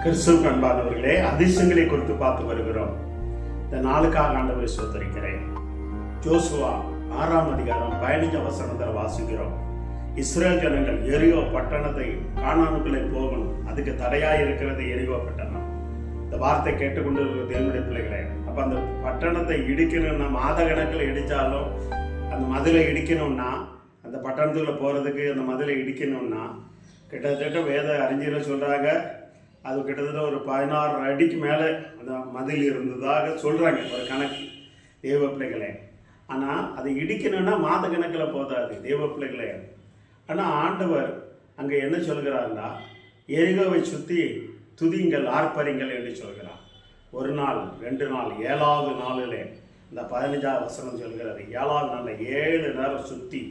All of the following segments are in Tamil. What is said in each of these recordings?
கிறிஸ்துவுக்கு அன்பானவர்களே, அதிசயங்களை குறித்து பார்த்து வருகிறோம். இந்த நாளுக்காக ஆண்டவரை ஸ்தோத்திரிக்கிறேன். யோசுவா 6ஆம் அதிகாரம் 15 வசனத்தில் வாசிக்கிறோம். இஸ்ரேல் ஜனங்கள் எரிகோ பட்டணத்தை கானானுக்குள்ளே போகணும், அதுக்கு தடையாய் இருக்கிறது எரிகோ பட்டணம். இந்த வார்த்தை கேட்டுக்கொண்டு இருக்கிற தேவனுடைய பிள்ளைகளே, அப்ப அந்த பட்டணத்தை இடிக்கணும்னா மாத கணக்கில் இடிச்சாலும் அந்த மதிலை இடிக்கணும்னா, அந்த பட்டணத்துக்குள்ள போறதுக்கு அந்த மதிலை இடிக்கணும்னா கிட்டத்தட்ட வேத அறிஞர்கள் சொல்றாங்க, அது கிட்டத்தட்ட ஒரு 16 அடிக்கு மேலே அந்த மதில் இருந்ததாக சொல்கிறாங்க ஒரு கணக்கு. தேவ பிள்ளைகளே, ஆனால் அதை இடிக்கணும்னா மாத கணக்கில் போதாது தேவ பிள்ளைகளே. ஆனால் ஆண்டவர் அங்கே என்ன சொல்கிறாருன்னா, எரிகோவை சுற்றி துதிங்கள் ஆர்ப்பரிங்கள் என்று சொல்கிறார். ஒரு நாள் 2 நாள் 7வது நாளிலே இந்த 15ஆம் வசனம் சொல்கிறது, 7வது நாளில் 7 நேரம் சுற்றி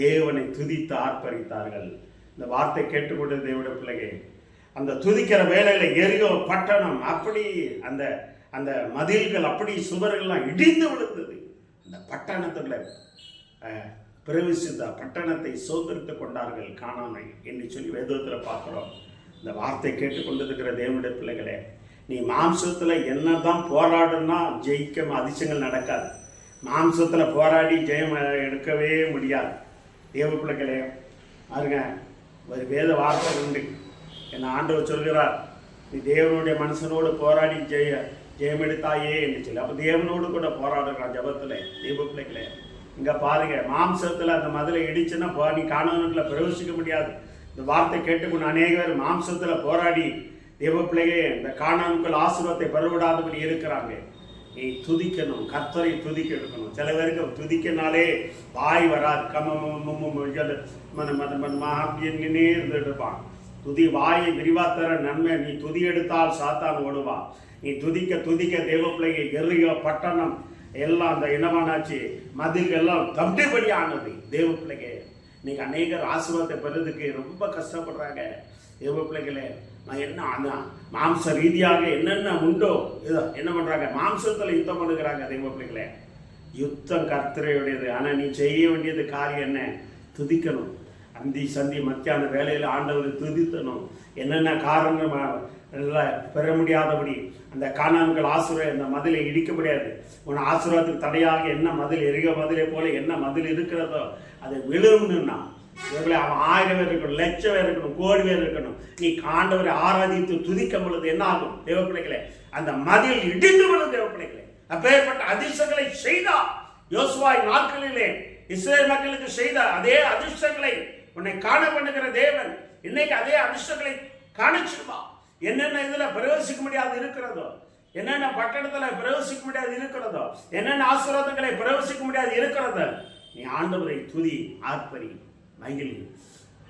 தேவனை துதித்து ஆர்ப்பரித்தார்கள். இந்த வார்த்தை கேட்டுக்கொண்டு தேவனுடைய பிள்ளைகள், அந்த துதிக்கிற வேலையில எரிகோ பட்டணம் அப்படி அந்த அந்த மதில்கள் அப்படி சுவர்கள்லாம் இடிந்து விழுந்தது. அந்த பட்டணத்துல பிரவேசித்த பட்டணத்தை சுதந்திரித்து கொண்டார்கள் கானானை என்று சொல்லி வேதத்தில் பார்க்கிறோம். இந்த வார்த்தை கேட்டுக்கொண்டிருக்கிற தேவனுடைய பிள்ளைகளே, நீ மாம்சத்துல என்னதான் போராடுனா ஜெயிக்க அதிசயங்கள் நடக்காது. மாம்சத்துல போராடி ஜெயம் எடுக்கவே முடியாது. தேவ பிள்ளைகளே பாருங்க, ஒரு வேத வார்த்தை உண்டு. என் ஆண்டவர் சொல்கிறார், நீ தேவனுடைய மனுஷனோடு போராடி ஜெயமெடுத்தாயே என்று சொல்லி. அப்போ தேவனோடு கூட போராடுறான் ஜபத்தில். தேவ பிள்ளைகளே, இங்கே பாருங்க, மாம்சத்தில் அந்த மதிலை இடிச்சுன்னா நீ காணவனுக்குள்ள பிரவேசிக்க முடியாது. இந்த வார்த்தை கேட்டுக்கொண்டு அநேகர் மாம்சத்தில் போராடி தேவ பிள்ளைகளே இந்த காணவனுக்குள் ஆசீர்வாதத்தை பெறவிடாதபடி இருக்கிறாங்க. நீ துதிக்கணும், கர்த்தரை துதிக்க எடுக்கணும். சில பேருக்கு துதிக்கனாலே வாய் வராது, அப்படின்னே இருந்துட்டு இருப்பான். துதி வாயை விரிவாத்தர நன்மை. நீ துதி எடுத்தால் சாத்தான் ஓடுவா. நீ துதிக்க துதிக்க தேவ பிள்ளையை எரிகோ பட்டணம் எல்லாம் அந்த இனமானாச்சு மதில் எல்லாம் தவிடுபடியானது. தேவ பிள்ளைங்க இன்னைக்கு அநேகர் ஆசீர்வாதத்தை பெறதுக்கு ரொம்ப கஷ்டப்படுறாங்க. தேவ பிள்ளைகளே, நான் என்ன அந்த மாம்ச ரீதியாக என்னென்ன உண்டோ இதோ என்ன பண்றாங்க, மாம்சத்துல யுத்தம் பண்ணுகிறாங்க. தேவ பிள்ளைகளே, யுத்தம் கர்த்தரையுடையது. ஆனா நீ செய்ய வேண்டியது காரியம் என்ன? துதிக்கணும். அந்தி சந்தி மத்தியான வேலையில் ஆண்டவரை துதித்தணும். என்னென்ன காரணம் பெற முடியாதபடி அந்த கானான்கள் ஆசீர்வாதம் அந்த மதிலை இடிக்க முடியாது. உன் ஆசீர்வாதத்துக்கு தடையாக என்ன மதில் எரிகோ மதிலை போல என்ன மதில் இருக்கிறதோ அதை விழுணும்னா அவன் 1000 பேர் இருக்கணும், லட்சம் பேர் இருக்கணும், கோடி பேர் இருக்கணும். நீ ஆண்டவரை ஆராதித்து துதிக்கும் பொழுது என்ன ஆகும் தேவ பிள்ளைகளே? அந்த மதில் இடிந்து விழும் தேவ பிள்ளைகளே. அப்பேற்பட்ட அதிர்ஷ்டங்களை செய்தார் யோசுவா நாட்களிலே இஸ்ரேல் மக்களுக்கு செய்த அதே அதிர்ஷ்டங்களை உன்னை காண பண்ணுகிற தேவன் இன்னைக்கு அதே அதிர்ஷ்டங்களை காணிச்சிருவா. என்னென்ன இதுல பிரவேசிக்க முடியாது இருக்கிறதோ, என்னென்ன பட்டணத்துல பிரவேசிக்க முடியாது இருக்கிறதோ, என்னென்ன ஆசீர்வாதங்களை பிரவேசிக்க முடியாது இருக்கிறதோ, நீ ஆண்டவரை துதி ஆர்ப்பரி மகிழ்.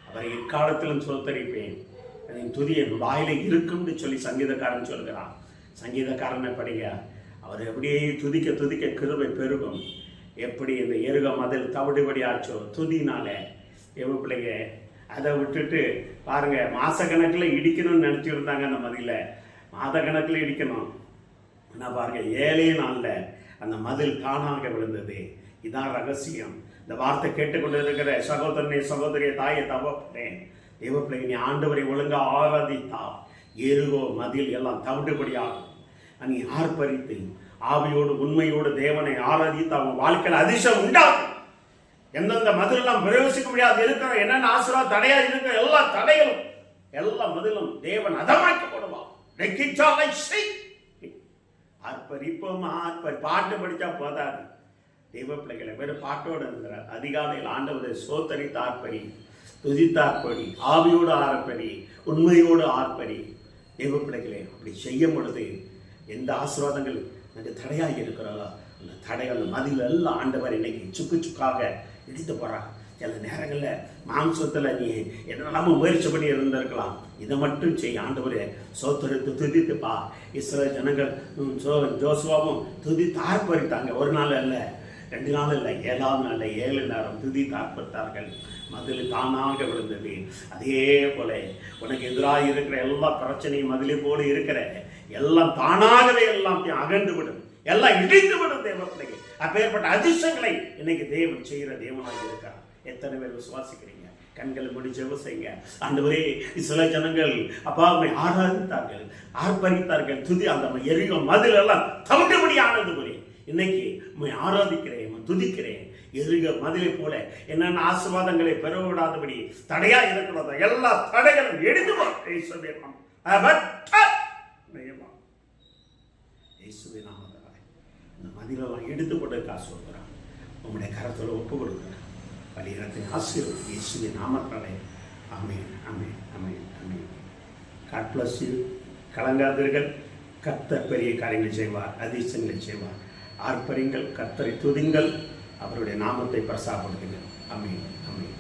அவரை இக்காலத்திலும் சோத்தரிப்பேன், அதன் துதி என் வாயில இருக்கும்னு சொல்லி சங்கீதக்காரன் சொல்கிறான். சங்கீதக்காரனை படிங்க, அவர் எப்படியே துதிக்க துதிக்க கிருபை பெருகும். எப்படி இந்த எருக மதில் தவிடுபடி ஆச்சோ துதினாலே. எவ்வளோ பிள்ளைங்க அதை விட்டுட்டு பாருங்க, மாச கணக்கில் இடிக்கணும்னு நினச்சிருந்தாங்க. அந்த மதில மாத கணக்கில் இடிக்கணும். ஆனால் பாருங்க, 7 நாளில் அந்த மதில் தானாக விழுந்தது. இதான் ரகசியம். இந்த வார்த்தை கேட்டுக்கொண்டு இருக்கிற சகோதரனை சகோதரிய தாயை தவப்பட்டேன். தேவ பிள்ளைங்க, நீ ஆண்டவரை ஒழுங்கா ஆராதித்தா எருகோ மதில் எல்லாம் தவிடுபடியாகும். நீ ஆர்ப்பரித்து ஆவியோடு உண்மையோடு தேவனை ஆராதித்து அவன் வாழ்க்கையில் அதிர்ஷ்டம் உண்டாகும். எந்தெந்த மதிலெல்லாம் பிரவேசிக்க முடியாது இருக்கிற என்னென்ன ஆசீர்வாதம் தடையா இருக்கிற எல்லா தடைகளும் எல்லா மதிலும் தேவன் அதமாக்கப்படுவான். ஆர்ப்பரிப்போம் பாட்டு படிச்சா போதாது. தெய்வ பிள்ளைகளை வெறும் பாட்டோடு இருக்கிறார். அதிகாலையில் ஆண்டவரை சோத்தரித்து ஆர்ப்பரி, துதித்து ஆர்ப்பரி, ஆவியோடு ஆர்ப்பரி, உண்மையோடு ஆர்ப்பரி. தெய்வ பிள்ளைகளே, அப்படி செய்யும் பொழுது எந்த ஆசீர்வாதங்கள் எனக்கு தடையாக இருக்கிறதோ அந்த தடைகள் மதில் எல்லாம் ஆண்டவர் இன்னைக்கு சுக்கு சுக்காக இடித்து போறாங்க. சில நேரங்களில் மாம்சத்தில் நீ என்னெல்லாம முயற்சி பண்ணி இருந்திருக்கலாம். இதை மட்டும் செய்ய ஆண்டவரே சோத்தரித்து துதித்துப்பா. இஸ்ரேல் ஜனங்கள் ஜோசுவாவும் துதித்து ஆர்ப்பரித்தாங்க. ஒரு நாள் இல்லை, 2 நாள் இல்லை, 7வது நாள் 7 நேரம் துதித்து ஆர்ப்பரித்தார்கள். மதில் தானாக விழுந்தது. அதே போல உனக்கு எதிராக இருக்கிற எல்லா பிரச்சனையும் மதிலை போல இருக்கிற எல்லாம் தானாகவே எல்லாம் அகன்று விடும், எல்லாம் இடிந்து விடும் தேவ பிள்ளைகள். அப்பேற்பட்ட அதிர்ஷ்டங்களை இன்னைக்கு தேவன் செய்கிற தேவனாக இருக்கிறார். எத்தனை பேர் விசுவாசிக்கிறீங்க? கண்களை மூடி ஜெபம் செய்யுங்க. ஆண்டவரே, சில ஜனங்கள் அப்பா உம்மை ஆராதித்தார்கள், ஆர்ப்பரித்தார்கள், துதி அந்த எரிகோ மதில் எல்லாம் தவிட்டபடி ஆனது. இன்னைக்கு உம்மை ஆராதிக்கிறேன், துதிக்கிறேன். எரிகோ மதிலை போல என்னென்ன ஆசீர்வாதங்களை பெற விடாதபடி தடையா இருக்கிறதோ எல்லா தடைகளும் எடுத்து இயேசுவே நாமத்தால இந்த மதிலெல்லாம் எடுத்து போட்டு சொல்கிறான். உங்களுடைய கரத்தில் ஒப்பு கொடுக்குறேன். பலிகரத்தை ஆசீர்வதி இயேசுவின் நாமத்தாலே. ஆமென், ஆமென், ஆமென், ஆமென். God bless you. கலங்காதீர்கள். கர்த்தர் பெரிய காரியங்களை செய்வார், அதிசயங்களை செய்வார். ஆர்ப்பரிங்கள், கர்த்தரை துதிங்கள், அவருடைய நாமத்தை பிரசாப்படுத்துங்கள். ஆமென், ஆமென்.